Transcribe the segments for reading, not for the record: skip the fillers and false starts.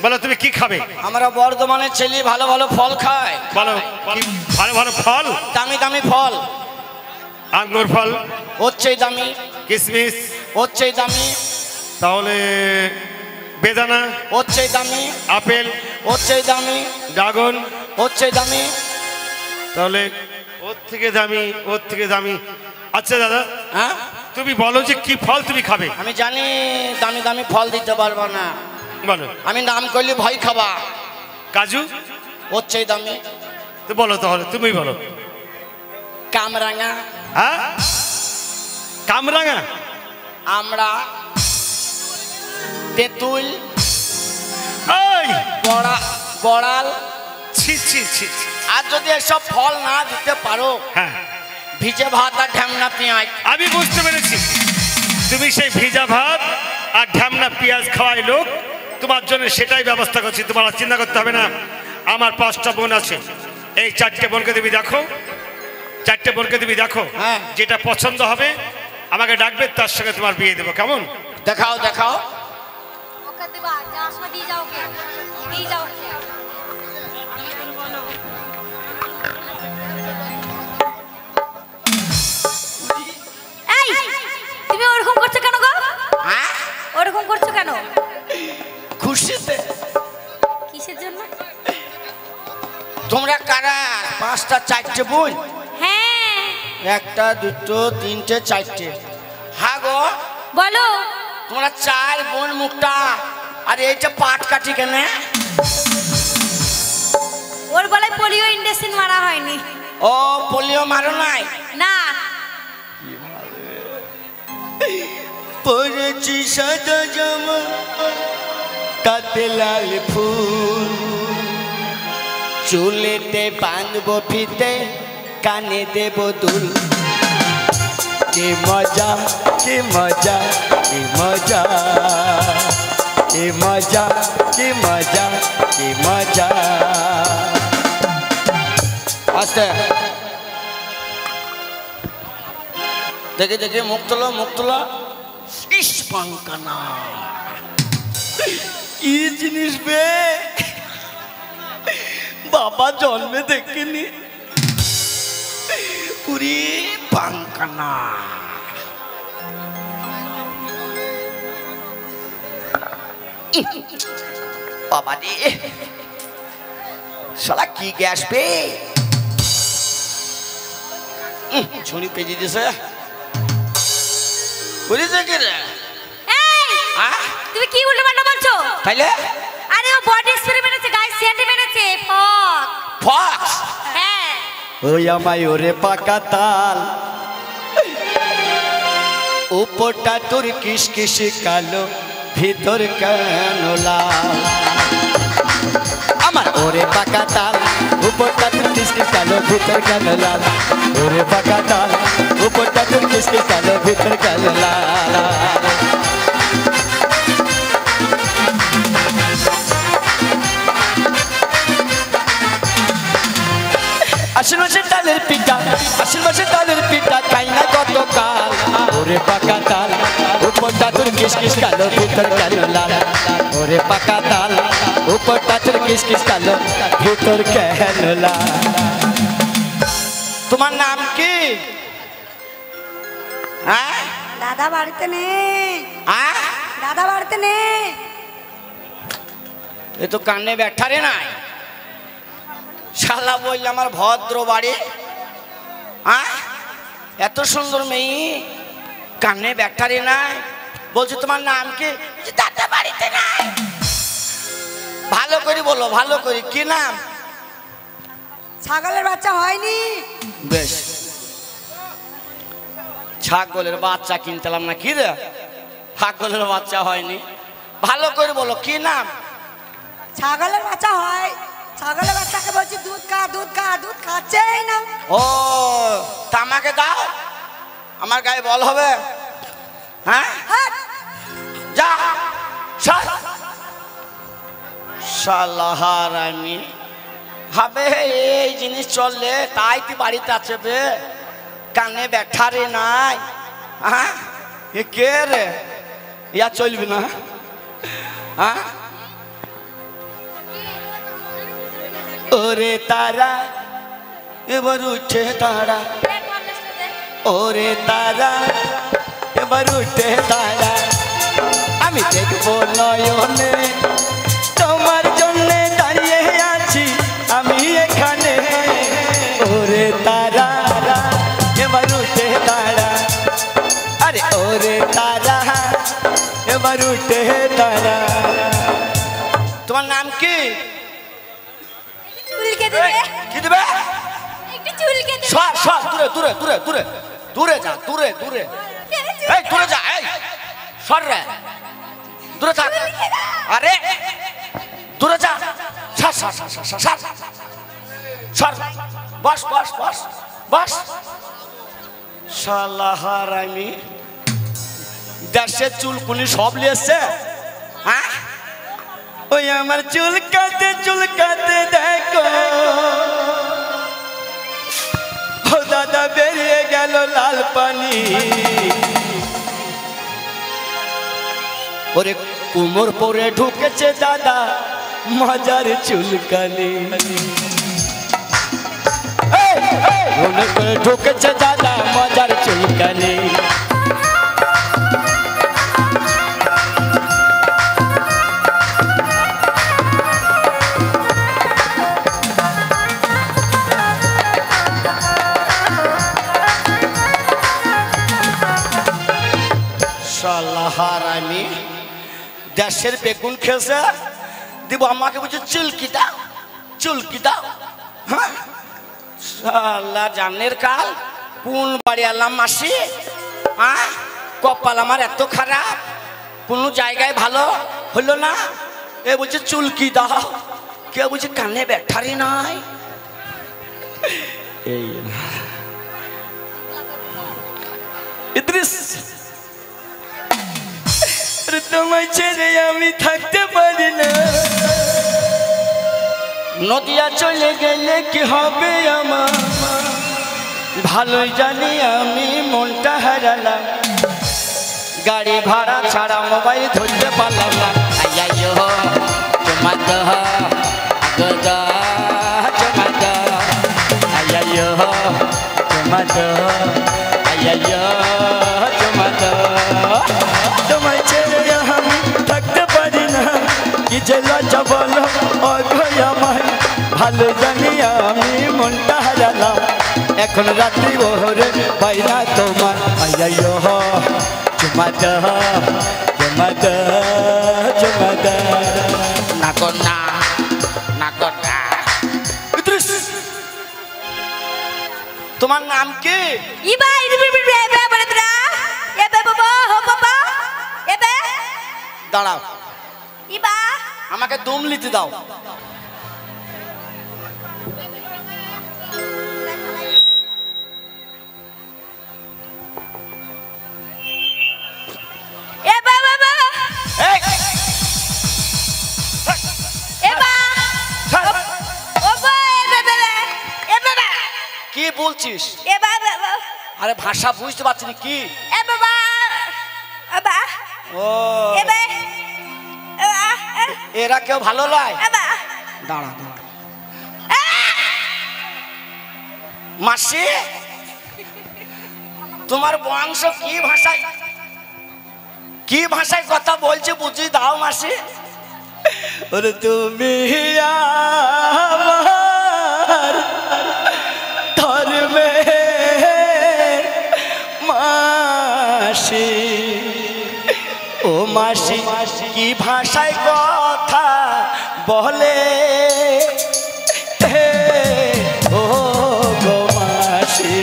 বলো তুমি কি খাবে? আমরা বর্ধমানের ছেলে ভালো ভালো ফল খায়। বলো ভালো ভালো ফল। দামি দামি ফল। আঙ্গুর ফল হচ্ছে দামি। কিশমিশ হচ্ছে দামি। তাহলে বেদানা হচ্ছে দামি। আপেল হচ্ছে দামি। ড্রাগন হচ্ছে দামি। তাহলে ওর থেকে দামি। আচ্ছা দাদা, হ্যাঁ তুমি বলো যে কি ফল তুমি খাবে? আমি জানি দামি দামি ফল দিতে পারবো না। বলো। আমি নাম করলে ভয় খাবা। কাজু হচ্ছে দামি। তো বলো, তাহলে তুমি বলো। কামরাঙা। হ্যাঁ কামরাঙা। আমরা তেঁতুল এই বড়াল। ছি ছি ছি। আর যদি এসব ফল না দিতে পারো, হ্যাঁ ভিজে ভাত আর ঢ্যামনা পেঁয়াজ। আমি বুঝতে পেরেছি, তুমি সেই ভিজা ভাত আর ঢ্যামনা পেঁয়াজ খাওয়াই লোক, তোমার জন্য সেটাই ব্যবস্থা করছি। তোমার আর চিন্তা করতে হবে না। আমার 5টা বোন আছে, এই 4টে বোনকে তুমি দেখো, 4টে বোনকে তুমি দেখো, হ্যাঁ। যেটা পছন্দ হবে আমাকে ডাকবে, তার সঙ্গে তোমার বিয়ে দেবো। কেমন? দেখাও দেখাও। ওকে দিবা, যাস না দিয়ে যাও, কে দিয়ে যাও। এই তুমি ওরকম করছো কেন গো? হ্যাঁ ওরকম করছো কেন? খুশিতে। কিসের জন্য? তোমরা কারা? 5টা 4টে বোন? হ্যাঁ 1টা 2টো 3টে 4টে। হ্যাঁ গো বলো। তোমরা 4 বোন মুখটা, আর এইটা পাট কাটি কেন? ওর গলায় পোলিও ইনজেকশন মারা হয়নি। ও পোলিও মারো নাই? না। পরেছি সাদা জামা, তাতে লাল ফুল, চুলেতে বাঁধবো ফিতে, কানে দেব দুল। কি মজা কি মজা কি মজা কি মজা কি মজা কি মজা। আস্তে দেখে দেখে মুখ তোলো, মুখ তোলো। ইস পাঙ্কানা কি জিনিস বে, বাবা জন্মে দেখিনি। পুরি পাঙ্কানা। বাবা রে, শালা কি গ্যাস বে, ছুরি পেঁচিয়ে দিছে। বুঝেছে কি রে? তুমি কি উল্টো পাল্টা বলছো? তাইলে আরে ও বডি স্প্রে মেরেছে, গায়ে সেন্ট মেরেছে। ফক ফক্স। হ্যাঁ ওই আমায় ওরে পাকা তাল, উপরটা তোর কিস কিস কালো, ভিতর কেন লাল। আমার ওরে পাকা তাল, উপরটা তোর কিস কিস কালো, ভিতর কেন লাল। ওরে পাকা তাল, উপরটা তোর কিস কিস কালো, ভিতর কেন লাল। আশ্বিন মাসের তালের পিঠা, আশ্বিন মাসের তালের পিঠা খাই না গতকাল। ওরে পাকা তাল, উপরটা তোর কিস কিস কালো, ভিতর কেন লাল। ওরে পাকা তাল, উপরটা তোর কিস কিস কালো, ভিতর কেন লাল। তোমার নাম কি? হ্যাঁ দাদা বাড়িতে নেই। হ্যাঁ দাদা বাড়িতে নেই। এ তো কানে ব্যাঠা রে নাই। শালা বললে আমার ভদ্র বাড়ি। হ্যাঁ এত সুন্দর মেয়ে, কানে ব্যাটারি নাই। বলছি তোমার নাম কি? দাদা বাড়িতে নাই। ভালো করে বলো, ভালো করে কি নাম? ছাগলের বাচ্চা হয়নি। বেশ, ছাগলের বাচ্চা কিনতেলাম না কি রে? ছাগলের বাচ্চা হয়নি, ভালো করে বলো কি নাম? ছাগলের বাচ্চা হয়। ছাগলের বাচ্চাকে বলছি দুধ খা, দুধ খা, দুধ খাচ্ছেই না। ও তামাকে দাও, আমার গায়ে বল হবে। হ্যাঁ যা শালাহারানি হবে। এই জিনিস চললে তাই তুই বাড়িতে আছে বে, কানে ব্যাঠারে নাই। হ্যাঁ কে রে? ইয়া চলবি না। হ্যাঁ ওরে তারা এবার উঠে তারা ওরে তারা এবার উঠে তারা আমি দেখবো নয়নে তোমার জন্য দাঁড়িয়ে আছি আমি এখানে ওরে তারা এবার উঠে তারা আরে ওরে তারা এবার উঠে তারা তোমার নাম কি চুলকে দেবে কি দেবে একটু চুলকে দেবে সর সর দূরে দূরে দূরে দূরে দূরে যা দূরে দূরে এই দূরে যা এই সর রে দূরে থাক আরে দূরে যা সর সর সর সর সর সর বস বস বস বস শালা হারামি দেশে চুলকুনি সব লিয়েছে হ্যাঁ ওই আমার চুলকাতে দেখো ও দাদা বেরিয়ে গেল লাল পানি ওরে কুমোর পরে ঢুকেছে দাদা মজার চুলকানি কুমোর পরে ঢুকেছে দাদা মজার চুলকানি হারামি দেশের বেগুন খেয়েছে দিব আমাকে বলছে চুলকি দাও হ্যাঁ শালা জানের কাল কোন বাড়ি আলাম মাসি হ্যাঁ কপাল আমার এত খারাপ কোনো জায়গায় ভালো হলো না এ বলছে চুলকি দাও কেউ বলছে কানে ব্যাটারি নাই এই ইদ্রিস তোমায় ছেড়ে আমি থাকতে পারি না নদিয়া চলে গেলে কি হবে আমার ভালোই জানি আমি মনটা হারালাম গাড়ি ভাড়া ছাড়া মোবাইল ধরতে পারলাম না আইয়াইয়ো চমাদা গদা চমাদা আইয়াইয়ো চমাদা আইয়াইয়ো চমাদা তোমায় ছেড়ে আমি থাকতে পারি না কি যে লজ্জা বলো অভয় আমায় ভালো জানি আমি মনটা হারালাম এখন রাত্রি ওহরে পাই না তোমার আইয়াইয়ো চুমাদা চুমাদা চুমাদা না কন্যা না কন্যা তোমার নাম কি ইবা ইবা বড়দরা এবে বাবা হো বাবা এবে দাঁড়াও ইবা আমাকে দম লিতে দাও এবা বাবা এই এবা ওবা এবে কি বলছিস এবা বাবা আরে ভাষা বুঝতে পারছি না কি এ বাবা বাবা ও এবে এরা কেউ ভালো লয় এবা দাঁড়া দাঁড়া মাসি তোমার বংশ কি ভাষায় কথা বলছে বুঝি দাও মাসি ওরে তুমি আমার ধর্মের মাসি ও মাসি কি ভাষায় কথা বলে হে ও গো মাসি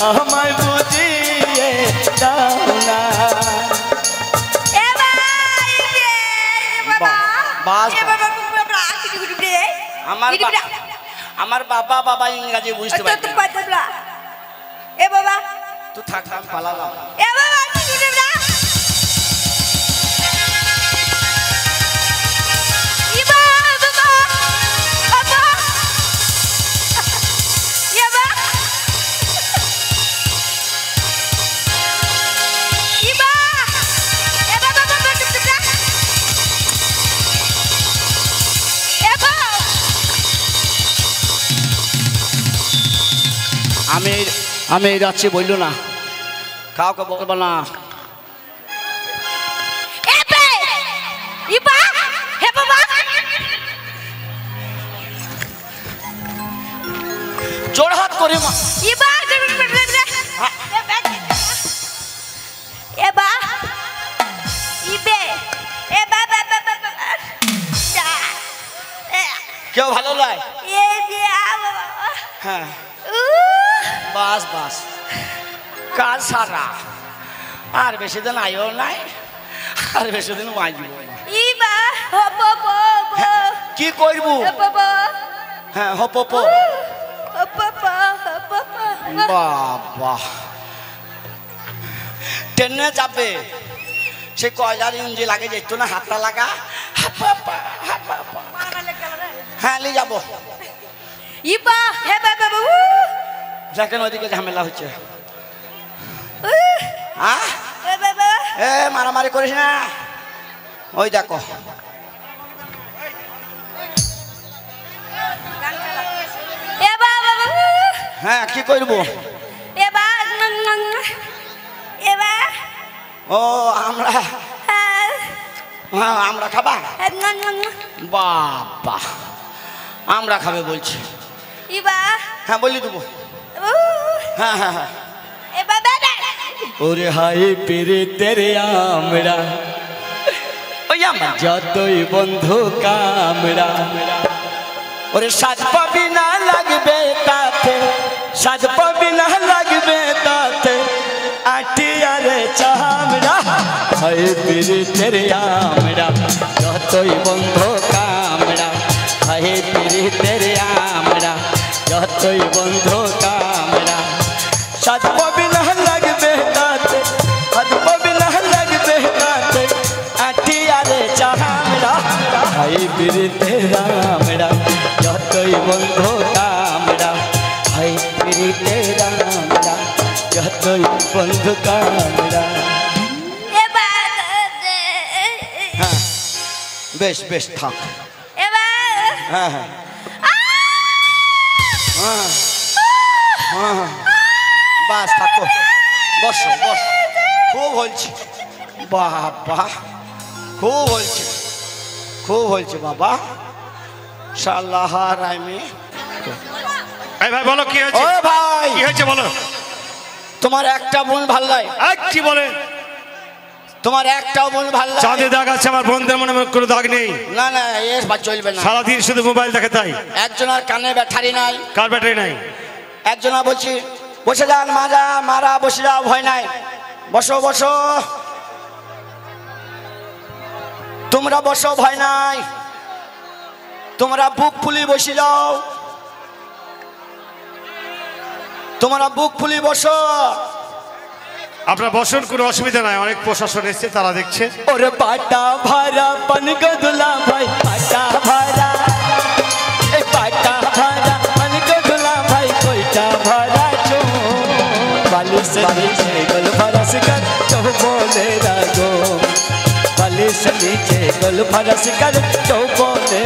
আমায় বুঝিয়ে দাও না এবা বাবা বাস এ বাবা বাবা আমার আমার বাবা ইংরেজি বুঝতে পারছে না এ বাবা তুই থাক আমি পালালাম এ বাবা আমি যাচ্ছি বললো না, কাউকে বলবো না। জোর হাত করে কেউ ভালো লাগে? হ্যাঁ বাস বাস কাজ সারা, আর বেশি দিন আয়ও নাই, আর বেশি দিন বাঁচব। কি করব? হ্যাঁ হপ বাবা ট্রেনে যাবে, সে কয়লার ইঞ্জি লাগে যেত না, হাতটা লাগা। হ্যাঁ নিয়ে যাবো। দেখেন ওইদিকে ঝামেলা হচ্ছে। মারামারি করিস না, ওই দেখো। হ্যাঁ কি করবো? ও আমরা, হ্যাঁ আমরা খাবা? বাবা আমরা খাবে বলছি। হ্যাঁ বলি দেবো। হ্যাঁ হ্যাঁ হ্যাঁ। ওরে হাই পেরে তেরে আমরা, ওই আমার যতই বন্ধু কামড়া। ওরে সাজ পাবি না লাগবে তাতে, সাজ পাবি না লাগবে তাতে, আটিয়ারে চামড়া। হাই পেরে তেরে আমরা, যতই বন্ধু কামড়া। হাই পেরে তেরে আমরা, যতই বন্ধু কামড়া। সাজ পাবি না লাগবে তাতে, সাজ পাবি না লাগবে তাতে, আটিয়ারে চামড়া। হাই পেরে তেরা আমরা, যতই বন্ধু কামড়া। হাই পেরে তেরা আমরা, যতই বন্ধু কামড়া। হ্যাঁ বেশ বেশ থাক। হ্যাঁ হ্যাঁ বাস থাকো, বসো বস। খুব হলছে বাবা, খুব হলছে, খুব হলছে বাবা। সাল্লাহ রাইমি। এই ভাই বলো কি হয়েছে? ও ভাই কি হয়েছে বলো। তোমার একটা বোন ভাল লাগে? কি বলে? তোমার একটাও বোন ভাল লাগে? চাঁদে দাগ আছে, আমার বোনদের মনে কোনো দাগ নেই। না না এর বা চলবে না, সারাদিন শুধু মোবাইল দেখে তাই। একজনের কানে ব্যাটারি নাই। কার ব্যাটারি নাই? একজনা বলছি বসে যান মাজা মারা, বসে যাও ভয় নাই, বসো বসো তোমরা, বসো ভয় নাই, তোমরা বুক ফুলি বসে যাও, তোমরা বুক ফুলি বসো। আপনার বসুন, কোনো অসুবিধা নাই, অনেক প্রশাসন এসছে তারা দেখছে। ওরে পাটা ভাড়া পান গদুলা ভাই, পাটা ভাড়া, এই পাটা ভাড়া পান গদুলা ভাই, কইটা ভাড়া চো বালিশ নিচে গল ভরা শিকার চো বলে রাগো, বালিশ নিচে গল ভরা শিকার চো বলে